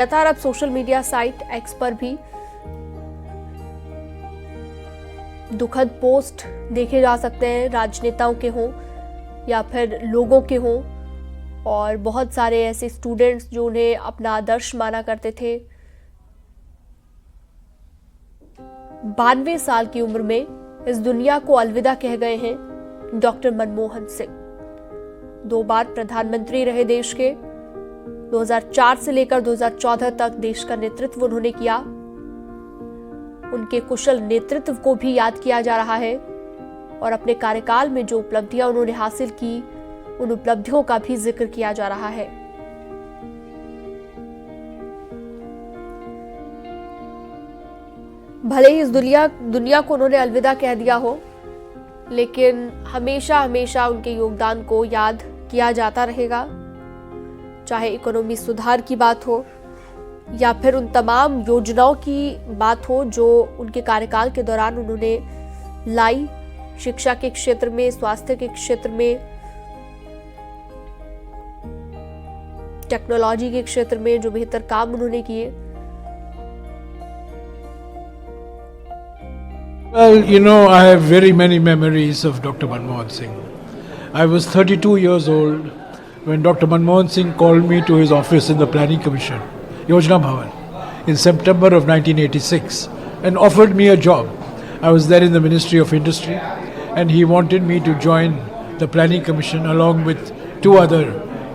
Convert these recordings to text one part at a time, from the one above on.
लगातार अब social media site x पर भी दुखद पोस्ट देखे जा सकते हैं, राजनेताओं के हों या फिर लोगों के हों, और बहुत सारे ऐसे स्टूडेंट्स जो उन्हें अपना आदर्श माना करते थे। 92 साल की उम्र में इस दुनिया को अलविदा कह गए हैं डॉक्टर मनमोहन सिंह। 2 बार प्रधानमंत्री रहे देश के। 2004 से लेकर 2014 तक देश का नेतृत्व उन्होंने किया। उनके कुशल नेतृत्व को भी याद किया जा रहा है और अपने कार्यकाल में जो उपलब्धियां उन्होंने हासिल की, उन उपलब्धियों का भी जिक्र किया जा रहा है। भले ही इस दुनिया को उन्होंने अलविदा कह दिया हो, लेकिन हमेशा हमेशा उनके योगदान को याद किया जाता रहेगा। चाहे इकोनॉमी सुधार की बात हो या फिर उन तमाम योजनाओं की बात हो जो उनके कार्यकाल के दौरान उन्होंने लाई, शिक्षा के क्षेत्र में, स्वास्थ्य के क्षेत्र में, टेक्नोलॉजी के क्षेत्र में जो बेहतर काम उन्होंने किए। Well, I have very many memories of Dr. Manmohan Singh. I was 32 years old when Dr. Manmohan Singh called me to his office in the Planning Commission, Yojana Bhavan, in September of 1986 and offered me a job. I was there in the Ministry of Industry and he wanted me to join the Planning Commission along with 2 other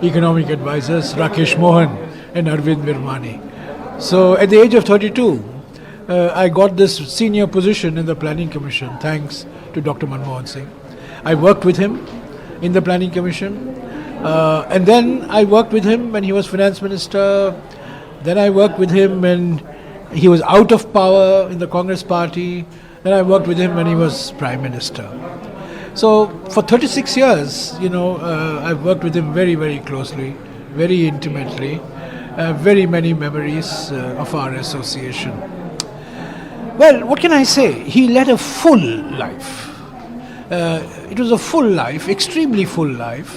economic advisors, Rakesh Mohan and Arvind Virmani. So at the age of 32, I got this senior position in the Planning Commission thanks to Dr. Manmohan Singh. I worked with him in the Planning Commission and then I worked with him when he was Finance Minister. Then I worked with him when he was out of power in the Congress Party. Then I worked with him when he was Prime Minister. So for 36 years, I've worked with him very, very closely, very intimately. Very many memories of our association. Well, what can I say? He led a full life. It was a full life, extremely full life,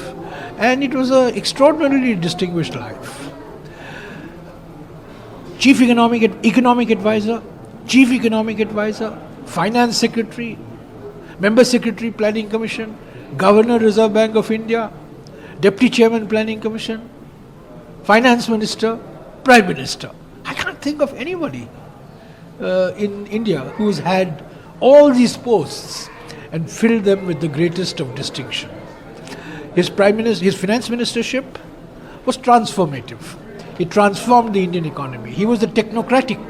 and it was an extraordinarily distinguished life. Chief Economic Advisor, Chief Economic Advisor, Finance Secretary, Member Secretary Planning Commission, Governor Reserve Bank of India, Deputy Chairman Planning Commission, Finance Minister, Prime Minister. I can't think of anybody in India who's had all these posts and filled them with the greatest of distinction. His finance ministership was transformative. It transformed the Indian economy. He was the technocratic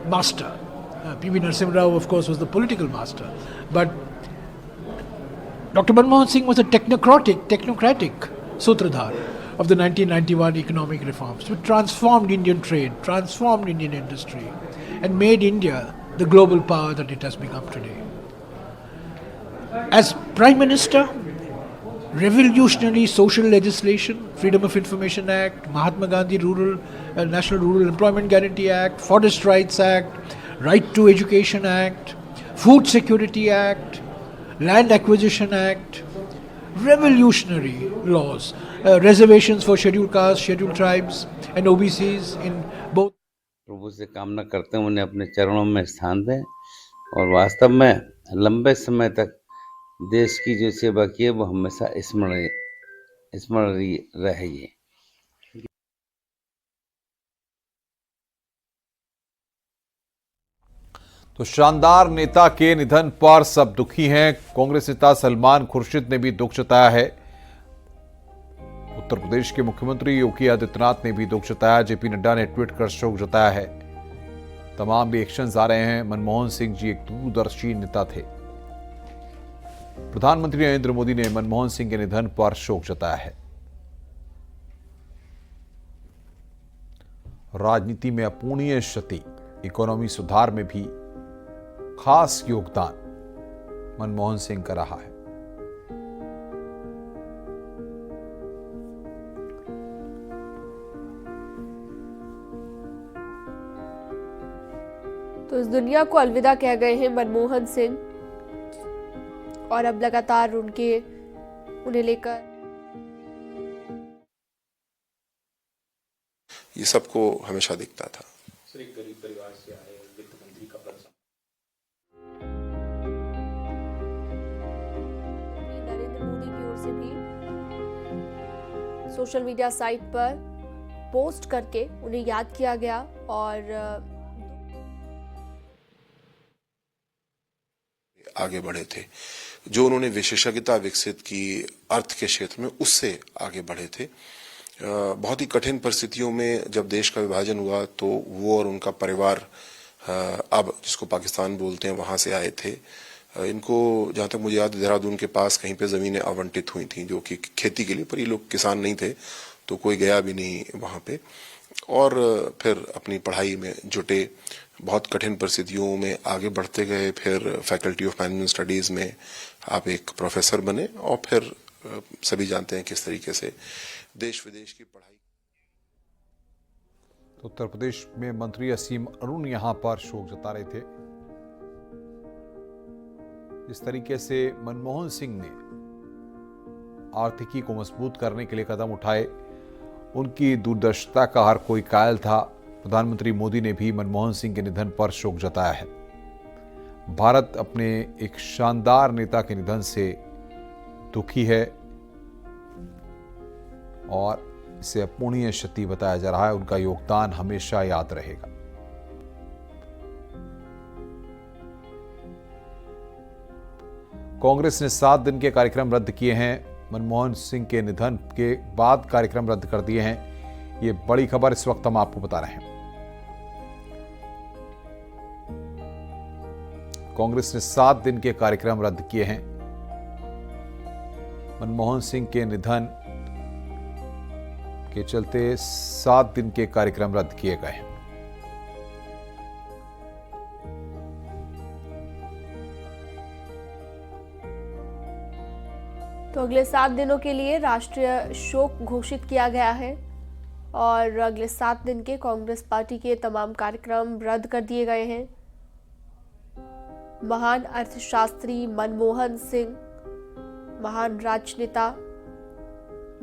master. P.V. Narasimha Rao, of course, was the political master. But Dr. Manmohan Singh was a technocratic sutradhar of the 1991 economic reforms, which transformed Indian trade, transformed Indian industry, and made India the global power that it has become today. As Prime Minister, revolutionary social legislation, Freedom of Information Act, Mahatma Gandhi National Rural Employment Guarantee Act, Forest Rights Act, Right to Education Act, Food Security Act, Land Acquisition Act, revolutionary laws, reservations for scheduled castes, scheduled tribes and OBCs in both. प्रभु से कामना करते हैं उन्हें अपने चरणों में स्थान दें और वास्तव में लंबे समय तक देश की जो सेवा की है वो हमेशा स्मरणीय रहेगी। तो शानदार नेता के निधन पर सब दुखी हैं। कांग्रेस नेता सलमान खुर्शीद ने भी दुख जताया है। उत्तर प्रदेश के मुख्यमंत्री योगी आदित्यनाथ ने भी दुख जताया। जेपी नड्डा ने ट्वीट कर शोक जताया है। तमाम रिएक्शंस आ रहे हैं। मनमोहन सिंह जी एक दूरदर्शी नेता थे। प्रधानमंत्री नरेंद्र मोदी ने मनमोहन सिंह के निधन पर शोक जताया है। राजनीति में अपूर्णीय क्षति, इकोनॉमी सुधार में भी खास योगदान मनमोहन सिंह का रहा है। तो इस दुनिया को अलविदा कह गए हैं मनमोहन सिंह, और अब लगातार उन्हें लेकर ये सबको हमेशा दिखता था। एक गरीब परिवार से आए, वित्त मंत्री का पद नरेंद्र मोदी की ओर से भी सोशल मीडिया साइट पर पोस्ट करके उन्हें याद किया गया और आगे बढ़े थे। जो उन्होंने विशेषज्ञता विकसित की अर्थ के क्षेत्र में, उससे आगे बढ़े थे। बहुत ही कठिन परिस्थितियों में जब देश का विभाजन हुआ तो वो और उनका परिवार अब जिसको पाकिस्तान बोलते हैं वहां से आए थे। इनको जहां तक मुझे याद, देहरादून के पास कहीं पे जमीनें आवंटित हुई थी जो कि खेती के लिए, पर ये लोग किसान नहीं थे तो कोई गया भी नहीं वहां पे, और फिर अपनी पढ़ाई में जुटे। बहुत कठिन परिस्थितियों में आगे बढ़ते गए। फिर फैकल्टी ऑफ मैनेजमेंट स्टडीज में आप एक प्रोफेसर बने और फिर सभी जानते हैं किस तरीके से देश विदेश की पढ़ाई। तो उत्तर प्रदेश में मंत्री असीम अरुण यहां पर शोक जता रहे थे। जिस तरीके से मनमोहन सिंह ने आर्थिकी को मजबूत करने के लिए कदम उठाए, उनकी दूरदर्शिता का हर कोई कायल था। प्रधानमंत्री मोदी ने भी मनमोहन सिंह के निधन पर शोक जताया है। भारत अपने एक शानदार नेता के निधन से दुखी है और इसे अपूर्णीय क्षति बताया जा रहा है। उनका योगदान हमेशा याद रहेगा। कांग्रेस ने 7 दिन के कार्यक्रम रद्द किए हैं। मनमोहन सिंह के निधन के बाद कार्यक्रम रद्द कर दिए हैं। ये बड़ी खबर इस वक्त हम आपको बता रहे हैं। कांग्रेस ने 7 दिन के कार्यक्रम रद्द किए हैं। मनमोहन सिंह के निधन के चलते 7 दिन के कार्यक्रम रद्द किए गए हैं। तो अगले 7 दिनों के लिए राष्ट्रीय शोक घोषित किया गया है और अगले 7 दिन के कांग्रेस पार्टी के तमाम कार्यक्रम रद्द कर दिए गए हैं। महान अर्थशास्त्री मनमोहन सिंह, महान राजनेता,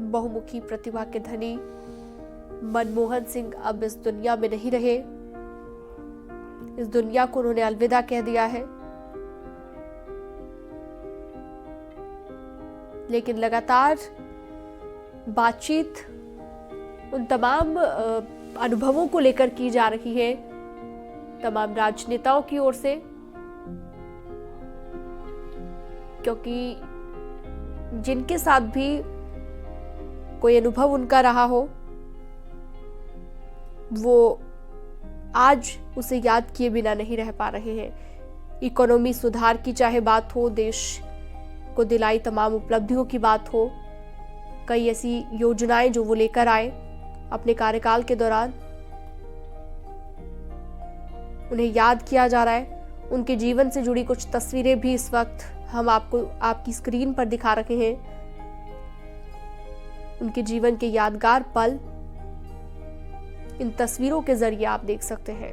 बहुमुखी प्रतिभा के धनी मनमोहन सिंह अब इस दुनिया में नहीं रहे। इस दुनिया को उन्होंने अलविदा कह दिया है। लेकिन लगातार बातचीत उन तमाम अनुभवों को लेकर की जा रही है तमाम राजनेताओं की ओर से, क्योंकि जिनके साथ भी कोई अनुभव उनका रहा हो, वो आज उसे याद किए बिना नहीं रह पा रहे हैं। इकोनॉमी सुधार की चाहे बात हो, देश को दिलाई तमाम उपलब्धियों की बात हो, कई ऐसी योजनाएं जो वो लेकर आए अपने कार्यकाल के दौरान, उन्हें याद किया जा रहा है। उनके जीवन से जुड़ी कुछ तस्वीरें भी इस वक्त हम आपको आपकी स्क्रीन पर दिखा रहे हैं। उनके जीवन के यादगार पल इन तस्वीरों के जरिए आप देख सकते हैं।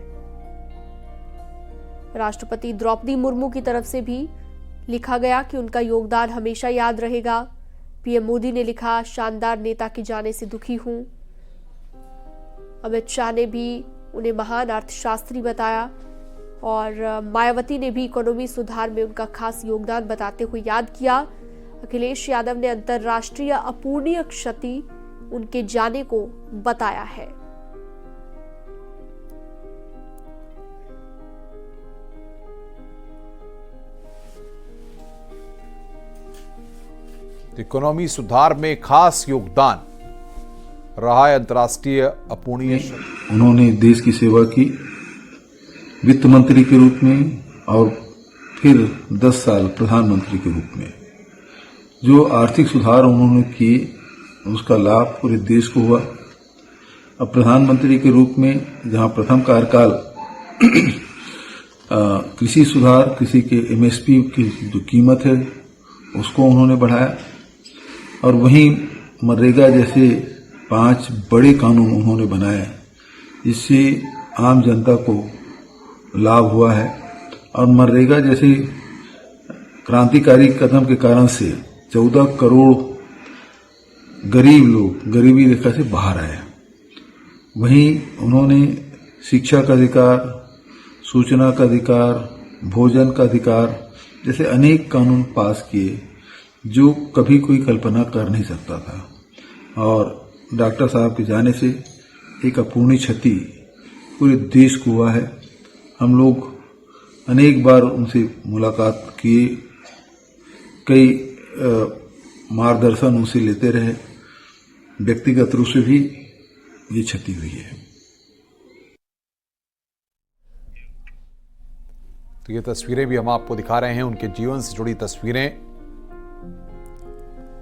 राष्ट्रपति द्रौपदी मुर्मू की तरफ से भी लिखा गया कि उनका योगदान हमेशा याद रहेगा। पीएम मोदी ने लिखा, शानदार नेता के जाने से दुखी हूं। अमित शाह ने भी उन्हें महान अर्थशास्त्री बताया और मायावती ने भी इकोनॉमी सुधार में उनका खास योगदान बताते हुए याद किया। अखिलेश यादव ने अंतर्राष्ट्रीय अपूर्णीय क्षति उनके जाने को बताया है। इकोनॉमी सुधार में खास योगदान रहा है अंतर्राष्ट्रीय अपूर्णीय। उन्होंने देश की सेवा की वित्त मंत्री के रूप में और फिर 10 साल प्रधानमंत्री के रूप में। जो आर्थिक सुधार उन्होंने किए उसका लाभ पूरे देश को हुआ। अब प्रधानमंत्री के रूप में जहां प्रथम कार्यकाल कृषि सुधार, कृषि के एमएसपी की जो कीमत है उसको उन्होंने बढ़ाया, और वहीं मनरेगा जैसे 5 बड़े कानून उन्होंने बनाए जिससे आम जनता को लाभ हुआ है। और मनरेगा जैसे क्रांतिकारी कदम के कारण से 14 करोड़ गरीब लोग गरीबी रेखा से बाहर आए। वहीं उन्होंने शिक्षा का अधिकार, सूचना का अधिकार, भोजन का अधिकार जैसे अनेक कानून पास किए जो कभी कोई कल्पना कर नहीं सकता था। और डॉक्टर साहब के जाने से एक अपूर्णीय क्षति पूरे देश को हुआ है। हम लोग अनेक बार उनसे मुलाकात किए, कई मार्गदर्शन उनसे लेते रहे, व्यक्तिगत रूप से भी ये क्षति हुई है। तो ये तस्वीरें भी हम आपको दिखा रहे हैं, उनके जीवन से जुड़ी तस्वीरें।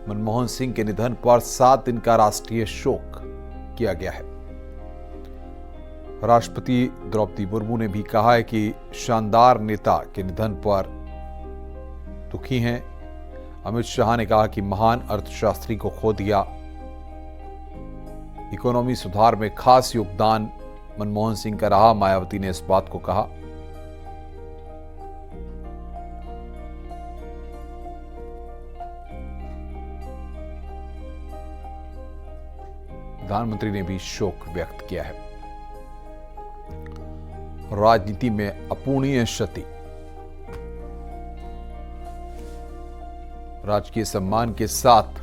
मनमोहन सिंह के निधन पर 7 दिन का राष्ट्रीय शोक किया गया है। राष्ट्रपति द्रौपदी मुर्मू ने भी कहा है कि शानदार नेता के निधन पर दुखी हैं। अमित शाह ने कहा कि महान अर्थशास्त्री को खो दिया। इकोनॉमी सुधार में खास योगदान मनमोहन सिंह का रहा, मायावती ने इस बात को कहा। प्रधानमंत्री ने भी शोक व्यक्त किया है। राजनीति में अपूर्णीय क्षति। राजकीय सम्मान के साथ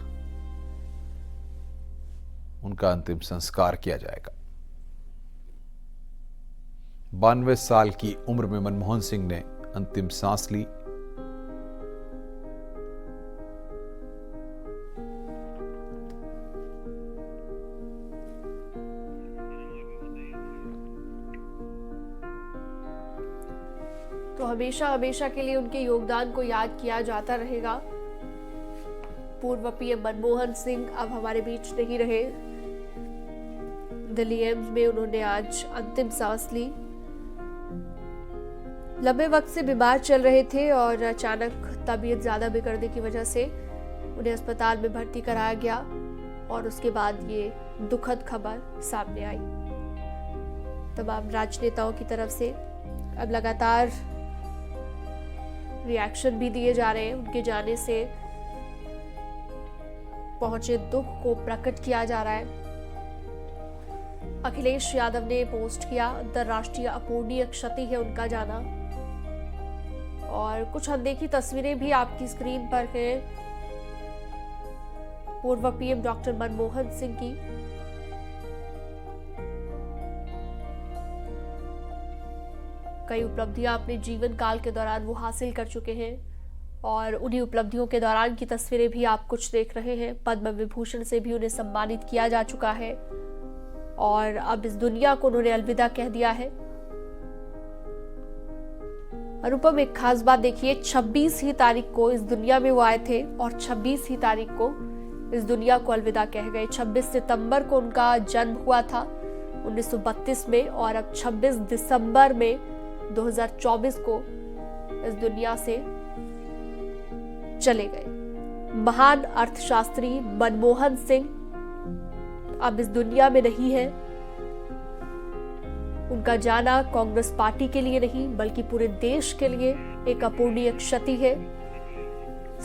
उनका अंतिम संस्कार किया जाएगा। 92 साल की उम्र में मनमोहन सिंह ने अंतिम सांस ली। तो हमेशा हमेशा के लिए उनके योगदान को याद किया जाता रहेगा। पूर्व पीएम मनमोहन सिंह अब हमारे बीच नहीं रहे। दिल्ली एम्स में उन्होंने आज अंतिम सांस ली। लंबे वक्त से बीमार चल रहे थे और अचानक तबीयत ज्यादा बिगड़ने की वजह से उन्हें अस्पताल में भर्ती कराया गया और उसके बाद ये दुखद खबर सामने आई। तमाम राजनेताओं की तरफ से अब लगातार रिएक्शन भी दिए जा रहे हैं। उनके जाने से पहुंचे दुख को प्रकट किया जा रहा है। अखिलेश यादव ने पोस्ट किया, अंतरराष्ट्रीय अपूर्णीय क्षति है उनका जाना। और कुछ अनदेखी तस्वीरें भी आपकी स्क्रीन पर हैं पूर्व पीएम डॉक्टर मनमोहन सिंह की। कई उपलब्धियां अपने जीवन काल के दौरान वो हासिल कर चुके हैं और उन्हीं उपलब्धियों के दौरान की तस्वीरें भी आप कुछ देख रहे हैं। पद्म विभूषण से भी उन्हें सम्मानित किया जा चुका है और अब इस दुनिया को उन्होंने अलविदा कह दिया है। अनुपम, एक खास बात देखिए, 26 ही तारीख को इस दुनिया में वो आए थे और 26 ही तारीख को इस दुनिया को अलविदा कह गए। 26 सितंबर को उनका जन्म हुआ था 1932 में और अब 26 दिसंबर में 2024 को इस दुनिया से चले गए। महान अर्थशास्त्री मनमोहन सिंह अब इस दुनिया में नहीं है। उनका जाना कांग्रेस पार्टी के लिए नहीं बल्कि पूरे देश के लिए एक अपूर्णीय क्षति है।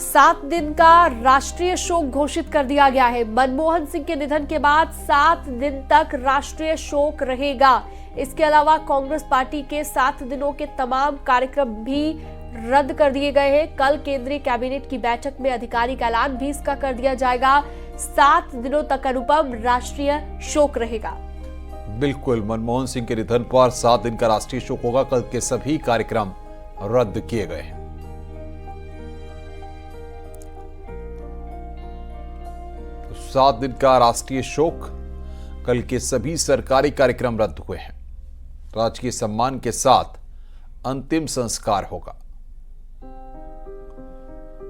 7 दिन का राष्ट्रीय शोक घोषित कर दिया गया है। मनमोहन सिंह के निधन के बाद 7 दिन तक राष्ट्रीय शोक रहेगा। इसके अलावा कांग्रेस पार्टी के 7 दिनों के तमाम कार्यक्रम भी रद्द कर दिए गए हैं। कल केंद्रीय कैबिनेट की बैठक में आधिकारिक ऐलान भी इसका कर दिया जाएगा। 7 दिनों तक अनुपम राष्ट्रीय शोक रहेगा। बिल्कुल, मनमोहन सिंह के निधन पर 7 दिन का राष्ट्रीय शोक होगा। कल के सभी कार्यक्रम रद्द किए गए हैं। तो 7 दिन का राष्ट्रीय शोक, कल के सभी सरकारी कार्यक्रम रद्द हुए हैं। राजकीय सम्मान के साथ अंतिम संस्कार होगा।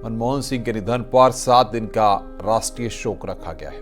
मनमोहन सिंह के निधन पर 7 दिन का राष्ट्रीय शोक रखा गया है।